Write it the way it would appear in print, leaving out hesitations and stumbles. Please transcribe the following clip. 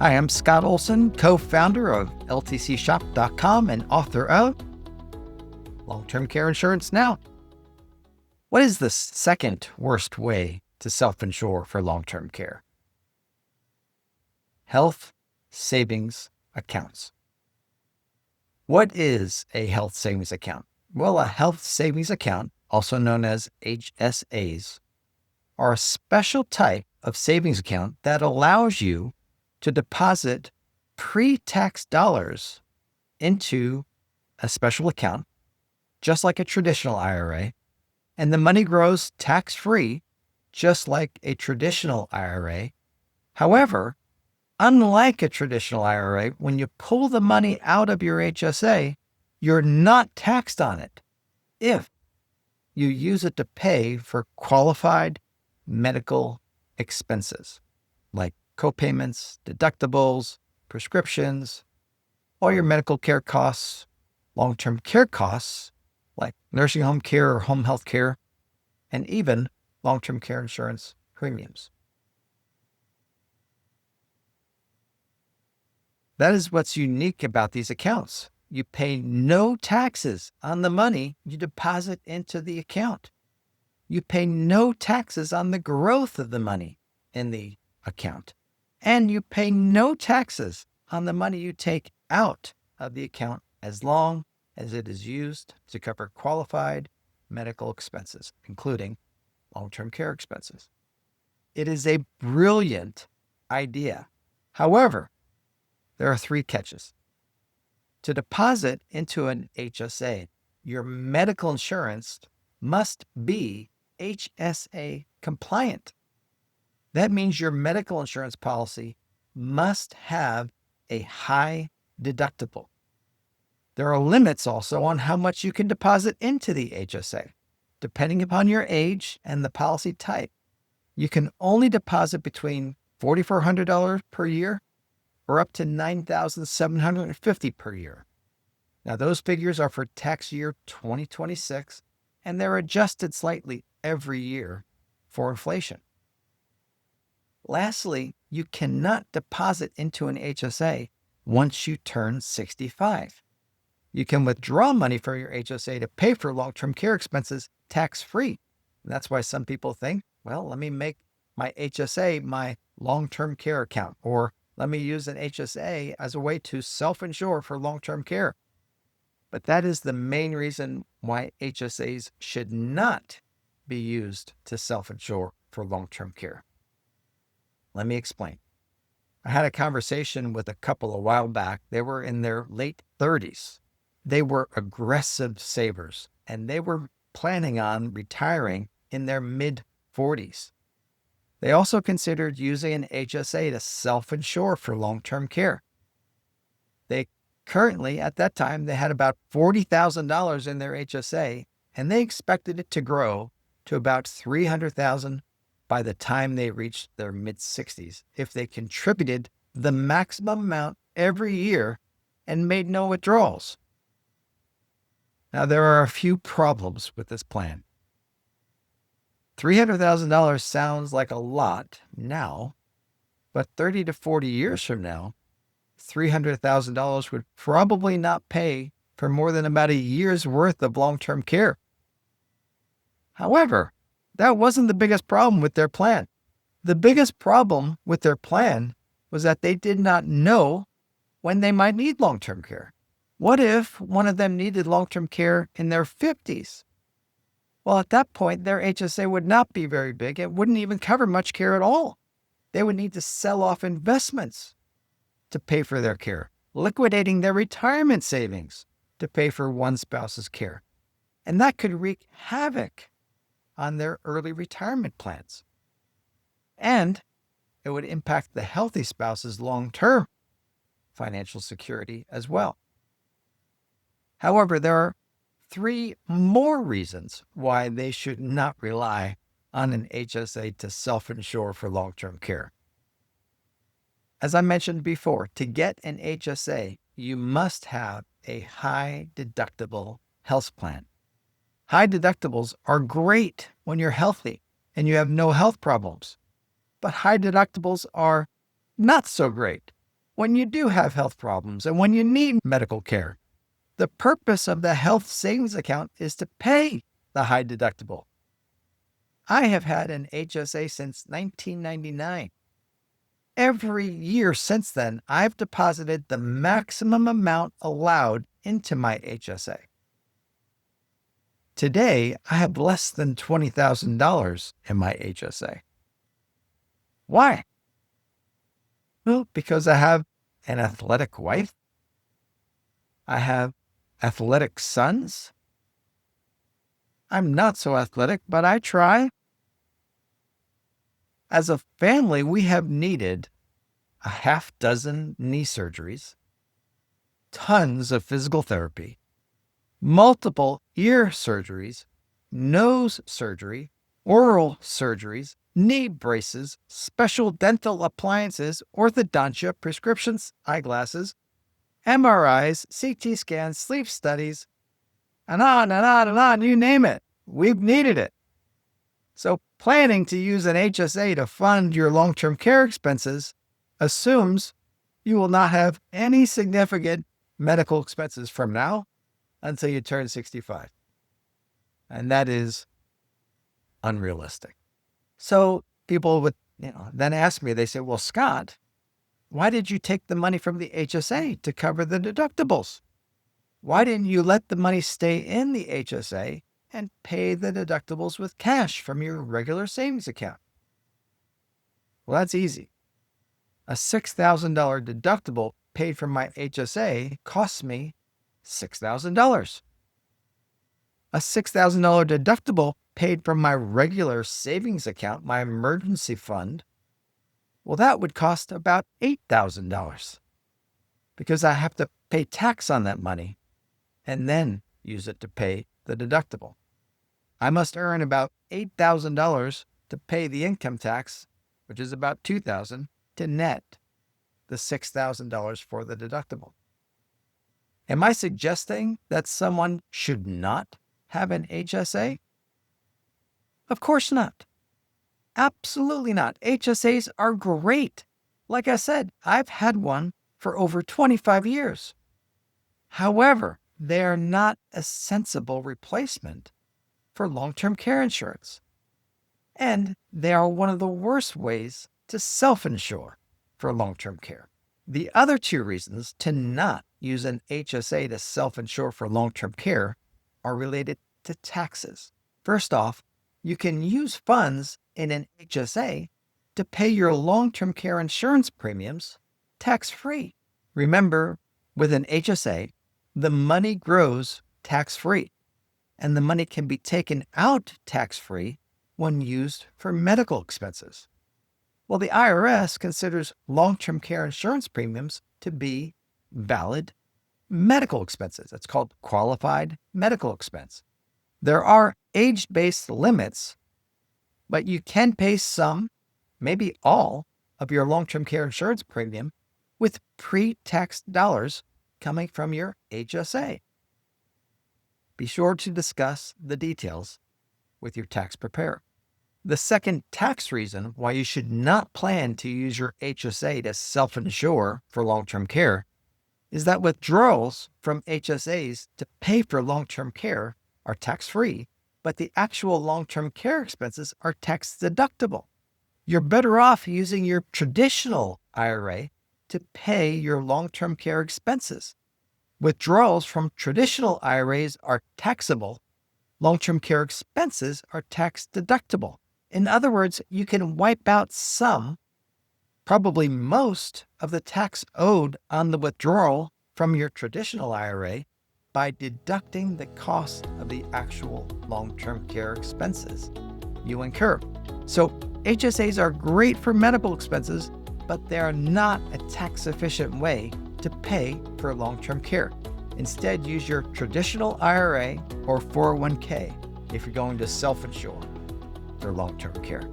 Hi, I'm Scott Olson, co-founder of LTCshop.com and author of Long-Term Care Insurance Now. What is the second worst way to self-insure for long-term care? Health savings accounts. What is a health savings account? Well, a health savings account, also known as HSAs, are a special type of savings account that allows you to deposit pre-tax dollars into a special account, just like a traditional IRA, and the money grows tax-free, just like a traditional IRA. However, unlike a traditional IRA, when you pull the money out of your HSA, you're not taxed on it if you use it to pay for qualified medical expenses like co-payments, deductibles, prescriptions, all your medical care costs, long-term care costs like nursing home care or home health care, and even long-term care insurance premiums. That is what's unique about these accounts. You pay no taxes on the money you deposit into the account. You pay no taxes on the growth of the money in the account. And you pay no taxes on the money you take out of the account as long as it is used to cover qualified medical expenses, including long-term care expenses. It is a brilliant idea. However, there are three catches. To deposit into an HSA, your medical insurance must be HSA compliant. That means your medical insurance policy must have a high deductible. There are limits also on how much you can deposit into the HSA. Depending upon your age and the policy type, you can only deposit between $4,400 per year or up to $9,750 per year. Now, those figures are for tax year 2026, and they're adjusted slightly every year for inflation. Lastly, you cannot deposit into an HSA once you turn 65. You can withdraw money from your HSA to pay for long-term care expenses tax-free. That's why some people think, well, let me make my HSA my long-term care account, or let me use an HSA as a way to self-insure for long-term care. But that is the main reason why HSAs should not be used to self-insure for long-term care. Let me explain. I had a conversation with a couple a while back. They were in their late 30s. They were aggressive savers, and they were planning on retiring in their mid-40s. They also considered using an HSA to self-insure for long-term care. They currently, at that time, they had about $40,000 in their HSA, and they expected it to grow to about $300,000 by the time they reached their mid-60s if they contributed the maximum amount every year and made no withdrawals. Now, there are a few problems with this plan. $300,000 sounds like a lot now, but 30 to 40 years from now, $300,000 would probably not pay for more than about a year's worth of long-term care. However, that wasn't the biggest problem with their plan. The biggest problem with their plan was that they did not know when they might need long-term care. What if one of them needed long-term care in their 50s? Well, at that point, their HSA would not be very big. It wouldn't even cover much care at all. They would need to sell off investments to pay for their care, liquidating their retirement savings to pay for one spouse's care. And that could wreak havoc on their early retirement plans. And it would impact the healthy spouse's long-term financial security as well. However, there are three more reasons why they should not rely on an HSA to self-insure for long-term care. As I mentioned before, to get an HSA, you must have a high deductible health plan. High deductibles are great when you're healthy and you have no health problems, but high deductibles are not so great when you do have health problems and when you need medical care. The purpose of the health savings account is to pay the high deductible. I have had an HSA since 1999. Every year since then, I've deposited the maximum amount allowed into my HSA. Today, I have less than $20,000 in my HSA. Why? Well, because I have an athletic wife. I have athletic sons. I'm not so athletic, but I try. As a family, we have needed a half dozen knee surgeries, tons of physical therapy, multiple ear surgeries, nose surgery, oral surgeries, knee braces, special dental appliances, orthodontia, prescriptions, eyeglasses, MRIs, CT scans, sleep studies, and on and on and on, you name it. We've needed it. So planning to use an HSA to fund your long-term care expenses assumes you will not have any significant medical expenses from now until you turn 65. And that is unrealistic. So people would then ask me, they say, well, Scott, why did you take the money from the HSA to cover the deductibles? Why didn't you let the money stay in the HSA and pay the deductibles with cash from your regular savings account? Well, that's easy. A $6,000 deductible paid from my HSA costs me $6,000. A $6,000 deductible paid from my regular savings account, my emergency fund, well, that would cost about $8,000 because I have to pay tax on that money and then use it to pay the deductible. I must earn about $8,000 to pay the income tax, which is about $2,000, to net the $6,000 for the deductible. Am I suggesting that someone should not have an HSA? Of course not. Absolutely not. HSAs are great. Like I said, I've had one for over 25 years. However, they are not a sensible replacement for long-term care insurance. And they are one of the worst ways to self-insure for long-term care. The other two reasons to not use an HSA to self-insure for long-term care are related to taxes. First off, you can use funds in an HSA to pay your long-term care insurance premiums tax-free. Remember, with an HSA, the money grows tax-free, and the money can be taken out tax-free when used for medical expenses. Well, the IRS considers long-term care insurance premiums to be valid medical expenses. It's called qualified medical expense. There are age-based limits, but you can pay some, maybe all, of your long-term care insurance premium with pre-tax dollars coming from your HSA. Be sure to discuss the details with your tax preparer. The second tax reason why you should not plan to use your HSA to self-insure for long-term care is that withdrawals from HSAs to pay for long-term care are tax-free, but the actual long-term care expenses are tax-deductible. You're better off using your traditional IRA to pay your long-term care expenses. Withdrawals from traditional IRAs are taxable. Long-term care expenses are tax-deductible. In other words, you can wipe out some, probably most, of the tax owed on the withdrawal from your traditional IRA by deducting the cost of the actual long-term care expenses you incur. So HSAs are great for medical expenses, but they are not a tax-efficient way to pay for long-term care. Instead, use your traditional IRA or 401k if you're going to self-insure for long-term care.